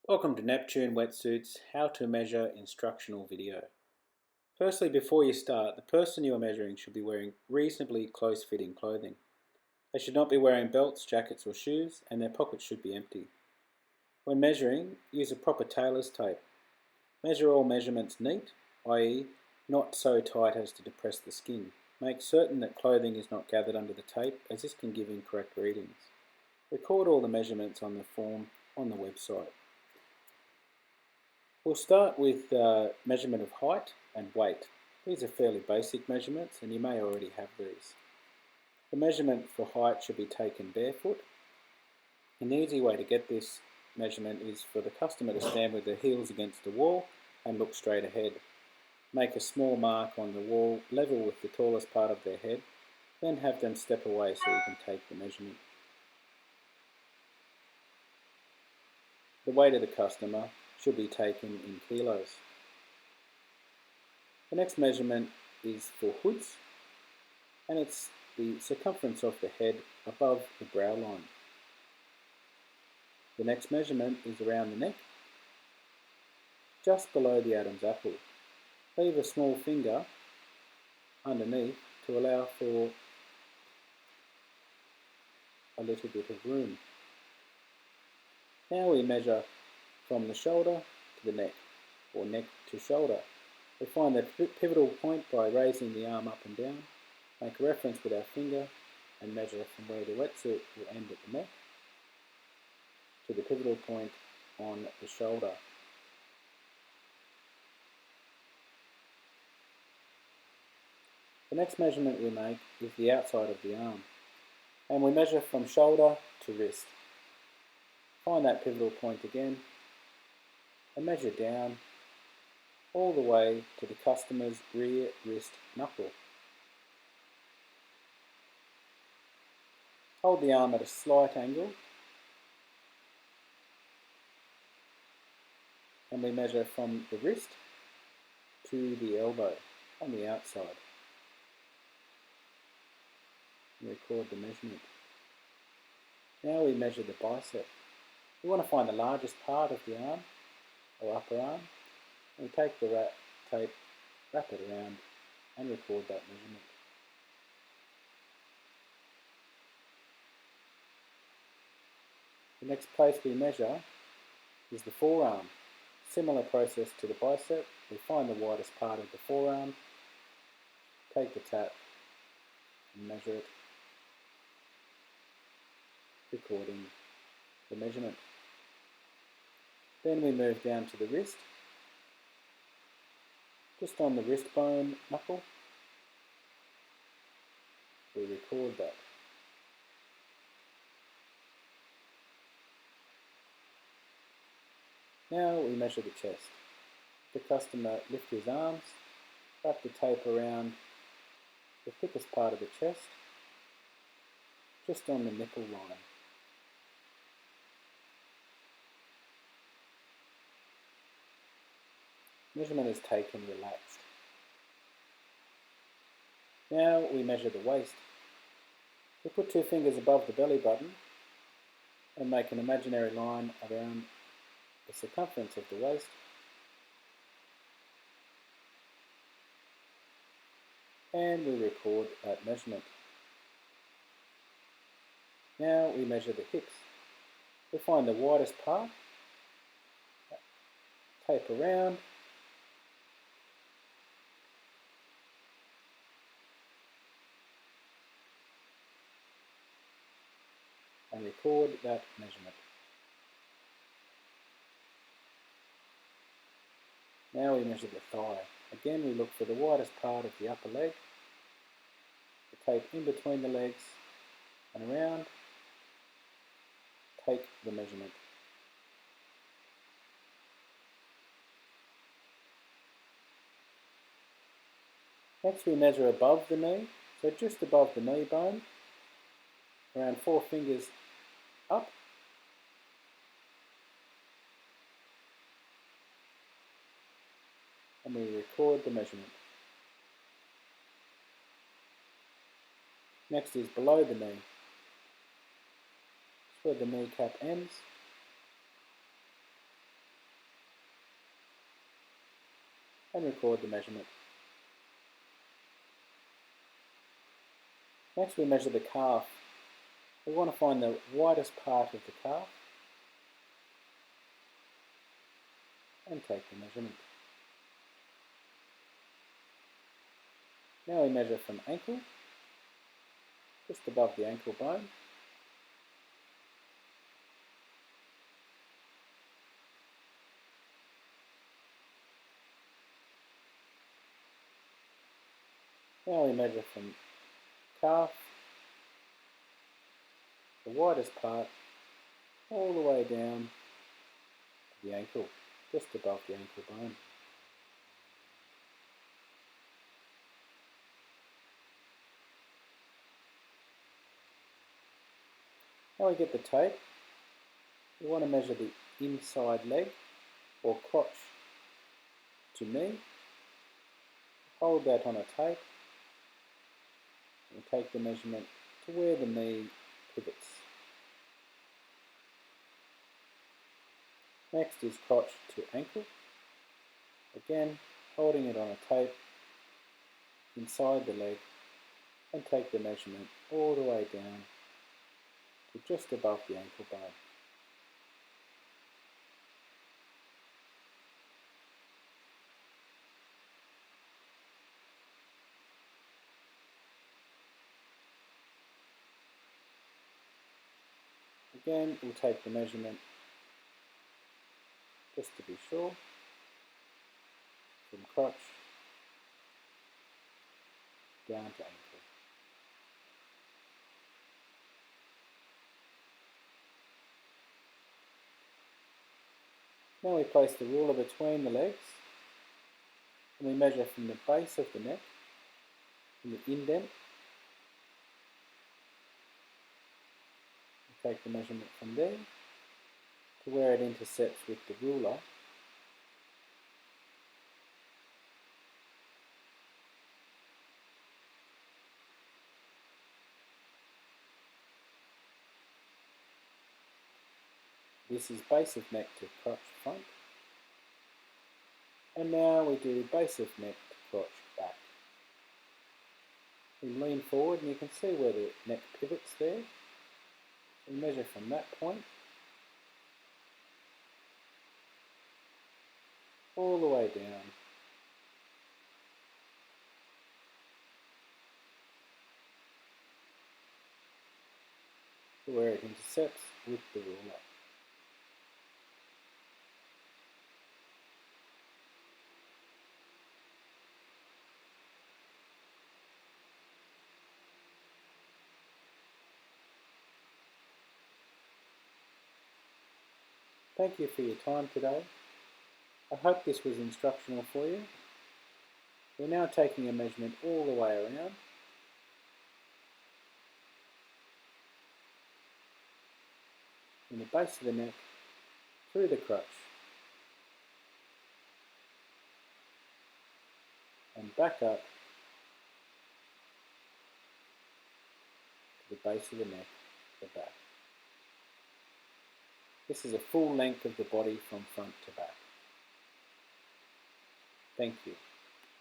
Welcome to Neptune Wetsuits How to Measure Instructional Video. Firstly, before you start, the person you are measuring should be wearing reasonably close-fitting clothing. They should not be wearing belts, jackets or shoes, and their pockets should be empty. When measuring, use a proper tailor's tape. Measure all measurements neat, i.e. not so tight as to depress the skin. Make certain that clothing is not gathered under the tape, as this can give incorrect readings. Record all the measurements on the form on the website. We'll start with measurement of height and weight. These are fairly basic measurements and you may already have these. The measurement for height should be taken barefoot. An easy way to get this measurement is for the customer to stand with their heels against the wall and look straight ahead. Make a small mark on the wall level with the tallest part of their head, then have them step away so you can take the measurement. The weight of the customer should be taken in kilos. The next measurement is for hoods, and it's the circumference of the head above the brow line. The next measurement is around the neck, just below the Adam's apple. Leave a small finger underneath to allow for a little bit of room. Now we measure from the shoulder to the neck, or neck to shoulder. We find the pivotal point by raising the arm up and down, make a reference with our finger and measure from where the wetsuit will end at the neck to the pivotal point on the shoulder. The next measurement we make is the outside of the arm, and we measure from shoulder to wrist. Find that pivotal point again and measure down all the way to the customer's rear wrist knuckle. Hold the arm at a slight angle and we measure from the wrist to the elbow on the outside. Record the measurement. Now we measure the bicep. We want to find the largest part of the arm or upper arm, and we take the tape, wrap it around and record that measurement. The next place we measure is the forearm. Similar process to the bicep. We find the widest part of the forearm, take the tap and measure it, recording the measurement. Then we move down to the wrist, just on the wrist bone knuckle. We record that. Now we measure the chest. The customer lifts his arms, wrap the tape around the thickest part of the chest, just on the nipple line. Measurement is taken relaxed. Now we measure the waist. We put two fingers above the belly button and make an imaginary line around the circumference of the waist. And we record that measurement. Now we measure the hips. We find the widest part, tape around, and record that measurement. Now we measure the thigh. Again we look for the widest part of the upper leg, the tape in between the legs and around, take the measurement. Next we measure above the knee, so just above the knee bone, around 4 fingers up, and we record the measurement. Next is below the knee. It's where the kneecap ends. and record the measurement. Next we measure the calf. We want to find the widest part of the calf and take the measurement. Now we measure from ankle, just above the ankle bone. Now we measure from calf, the widest part, all the way down to the ankle, just above the ankle bone. Now we get the tape. We want to measure the inside leg or crotch to knee. Hold that on a tape and take the measurement to where the knee pivots. Next is crotch to ankle. Again, holding it on a tape inside the leg and take the measurement all the way down to just above the ankle bone. Again, we'll take the measurement just to be sure from crotch down to ankle. Now we place the ruler between the legs and we measure from the base of the neck, from the indent. We take the measurement from there to where it intersects with the ruler. This is base of neck to crotch front. And now we do base of neck to crotch back. We lean forward and you can see where the neck pivots there. We measure from that point all the way down to where it intersects with the ruler. Thank you for your time today. I hope this was instructional for you. We're now taking a measurement all the way around. From the base of the neck, through the crotch, and back up to the base of the neck, the back. This is a full length of the body from front to back. Thank you.